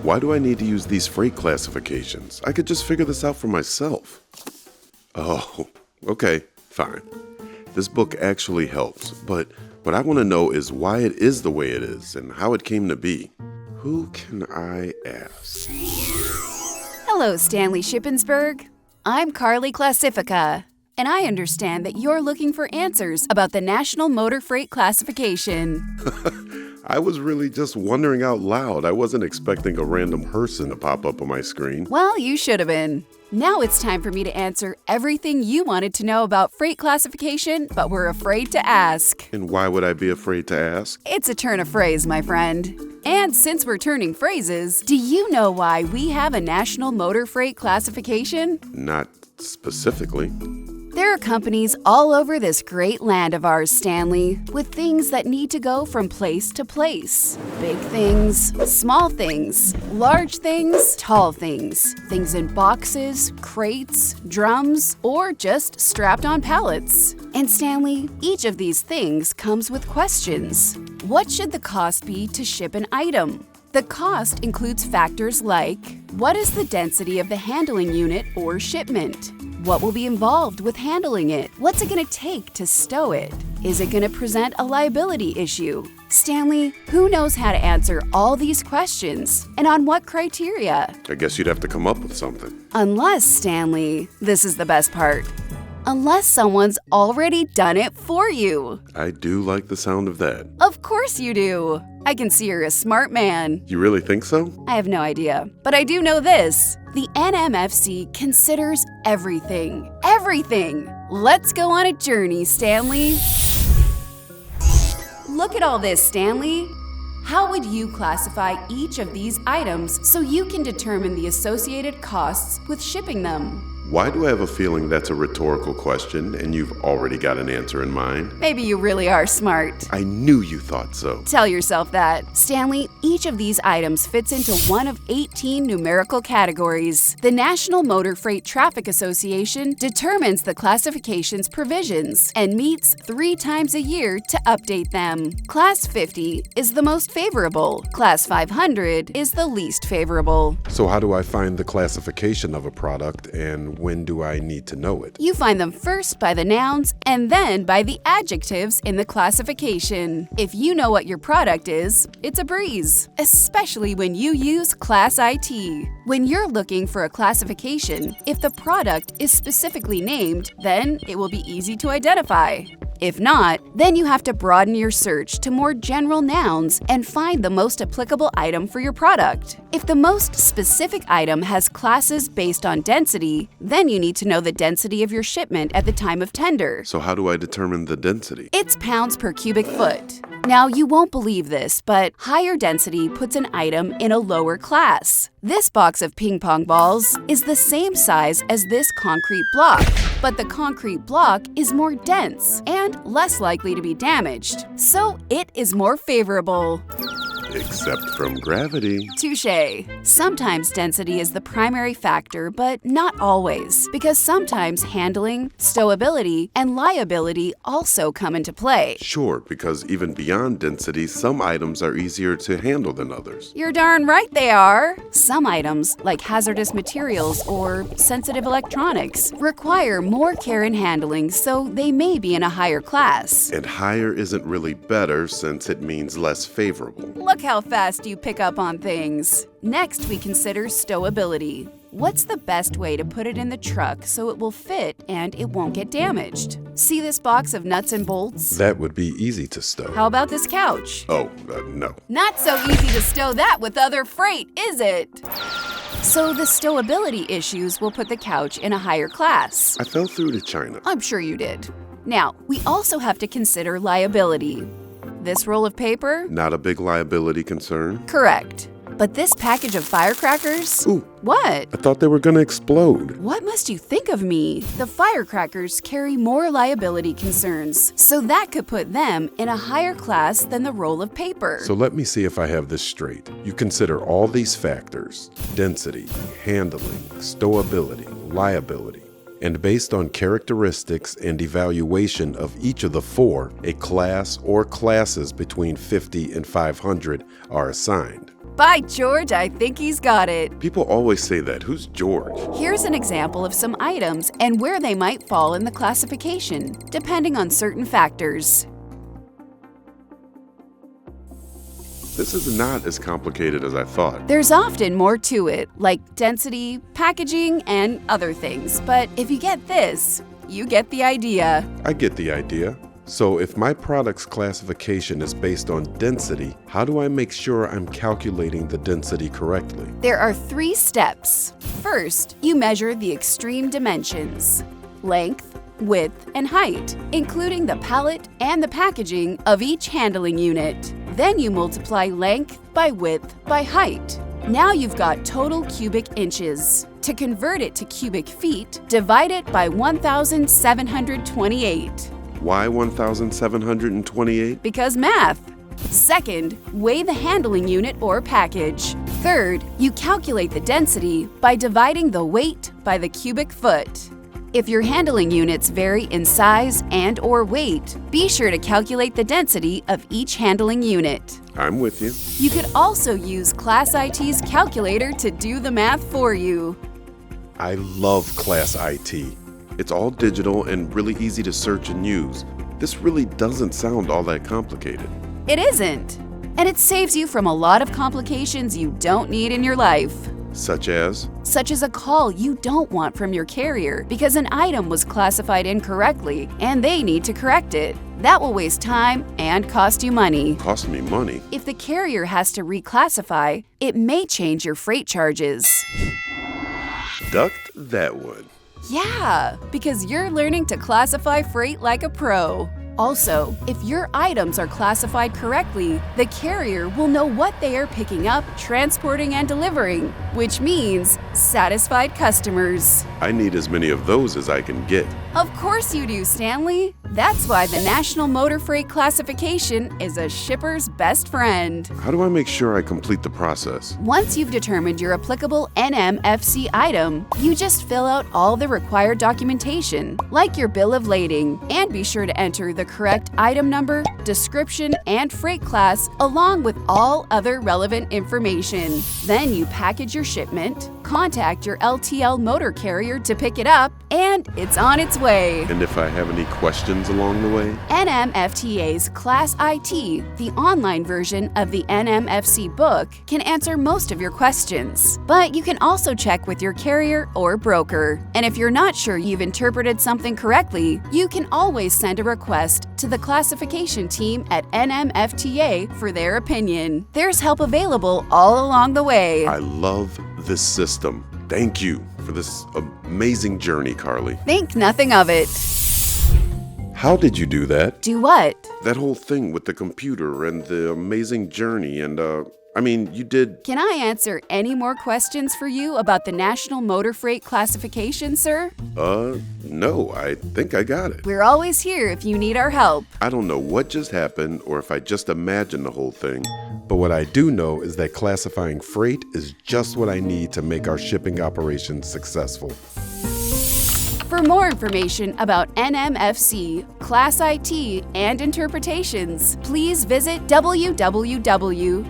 Why do I need to use these freight classifications? I could just figure this out for myself. Oh, okay, fine. This book actually helps, but what I want to know is why it is the way it is and how it came to be. Who can I ask? Hello, Stanley Shippensburg. I'm Carly Classifica, and I understand that you're looking for answers about the National Motor Freight Classification. I was really just wondering out loud. I wasn't expecting a random person to pop up on my screen. Well, you should have been. Now it's time for me to answer everything you wanted to know about freight classification, but were afraid to ask. And why would I be afraid to ask? It's a turn of phrase, my friend. And since we're turning phrases, do you know why we have a National Motor Freight Classification? Not specifically. There are companies all over this great land of ours, Stanley, with things that need to go from place to place. Big things, small things, large things, tall things, things in boxes, crates, drums, or just strapped on pallets. And Stanley, each of these things comes with questions. What should the cost be to ship an item? The cost includes factors like, what is the density of the handling unit or shipment? What will be involved with handling it? What's it going to take to stow it? Is it going to present a liability issue? Stanley, who knows how to answer all these questions and on what criteria? I guess you'd have to come up with something. Unless, Stanley, this is the best part, unless someone's already done it for you. I do like the sound of that. Of course you do. I can see you're a smart man. You really think so? I have no idea, but I do know this. The NMFC considers everything. Everything! Let's go on a journey, Stanley. Look at all this, Stanley. How would you classify each of these items so you can determine the associated costs with shipping them? Why do I have a feeling that's a rhetorical question and you've already got an answer in mind? Maybe you really are smart. I knew you thought so. Tell yourself that. Stanley, each of these items fits into one of 18 numerical categories. The National Motor Freight Traffic Association determines the classification's provisions and meets 3 times a year to update them. Class 50 is the most favorable. Class 500 is the least favorable. So how do I find the classification of a product and when do I need to know it? You find them first by the nouns and then by the adjectives in the classification. If you know what your product is, it's a breeze, especially when you use Class IT. When you're looking for a classification, if the product is specifically named, then it will be easy to identify. If not, then you have to broaden your search to more general nouns and find the most applicable item for your product. If the most specific item has classes based on density, then you need to know the density of your shipment at the time of tender. So how do I determine the density? It's pounds per cubic foot. Now, you won't believe this, but higher density puts an item in a lower class. This box of ping pong balls is the same size as this concrete block, but the concrete block is more dense and less likely to be damaged, so it is more favorable. Except from gravity. Touché. Sometimes density is the primary factor, but not always, because sometimes handling, stowability, and liability also come into play. Sure, because even beyond density, some items are easier to handle than others. You're darn right they are. Some items, like hazardous materials or sensitive electronics, require more care in handling, so they may be in a higher class. And higher isn't really better since it means less favorable. Look how fast you pick up on things. Next, we consider stowability. What's the best way to put it in the truck so it will fit and it won't get damaged? See this box of nuts and bolts? That would be easy to stow. How about this couch? Oh, no. Not so easy to stow that with other freight, is it? So the stowability issues will put the couch in a higher class. I fell through to China. I'm sure you did. Now, we also have to consider liability. This roll of paper? Not a big liability concern? Correct. But this package of firecrackers? Ooh. What? I thought they were gonna explode. What must you think of me? The firecrackers carry more liability concerns, so that could put them in a higher class than the roll of paper. So let me see if I have this straight. You consider all these factors: density, handling, stowability, liability. And based on characteristics and evaluation of each of the 4, a class or classes between 50 and 500 are assigned. By George, I think he's got it. People always say that. Who's George? Here's an example of some items and where they might fall in the classification, depending on certain factors. This is not as complicated as I thought. There's often more to it, like density, packaging, and other things. But if you get this, you get the idea. I get the idea. So if my product's classification is based on density, how do I make sure I'm calculating the density correctly? There are 3 steps. First, you measure the extreme dimensions: length, width, and height, including the pallet and the packaging of each handling unit. Then you multiply length by width by height. Now you've got total cubic inches. To convert it to cubic feet, divide it by 1,728. Why 1,728? Because math. Second, weigh the handling unit or package. Third, you calculate the density by dividing the weight by the cubic foot. If your handling units vary in size and/or weight, be sure to calculate the density of each handling unit. I'm with you. You could also use Class IT's calculator to do the math for you. I love Class IT. It's all digital and really easy to search and use. This really doesn't sound all that complicated. It isn't. And it saves you from a lot of complications you don't need in your life. Such as? Such as a call you don't want from your carrier because an item was classified incorrectly and they need to correct it. That will waste time and cost you money. Cost me money? If the carrier has to reclassify, it may change your freight charges. Ducked that one. Yeah, because you're learning to classify freight like a pro. Also, if your items are classified correctly, the carrier will know what they are picking up, transporting, and delivering, which means satisfied customers. I need as many of those as I can get. Of course you do, Stanley. That's why the National Motor Freight Classification is a shipper's best friend. How do I make sure I complete the process? Once you've determined your applicable NMFC item, you just fill out all the required documentation, like your bill of lading, and be sure to enter the correct item number, description, and freight class, along with all other relevant information. Then you package your shipment, contact your LTL motor carrier to pick it up, and it's on its way. And if I have any questions along the way? NMFTA's Class IT, the online version of the NMFC book, can answer most of your questions. But you can also check with your carrier or broker. And if you're not sure you've interpreted something correctly, you can always send a request to the classification team at NMFTA for their opinion. There's help available all along the way. I love this system. Thank you for this amazing journey, Carly. Think nothing of it. How did you do that? Do what? That whole thing with the computer and the amazing journey and, you did... Can I answer any more questions for you about the National Motor Freight Classification, sir? No, I think I got it. We're always here if you need our help. I don't know what just happened or if I just imagined the whole thing, but what I do know is that classifying freight is just what I need to make our shipping operations successful. For more information about NMFC, Class IT, and interpretations, please visit www.nmfta.org.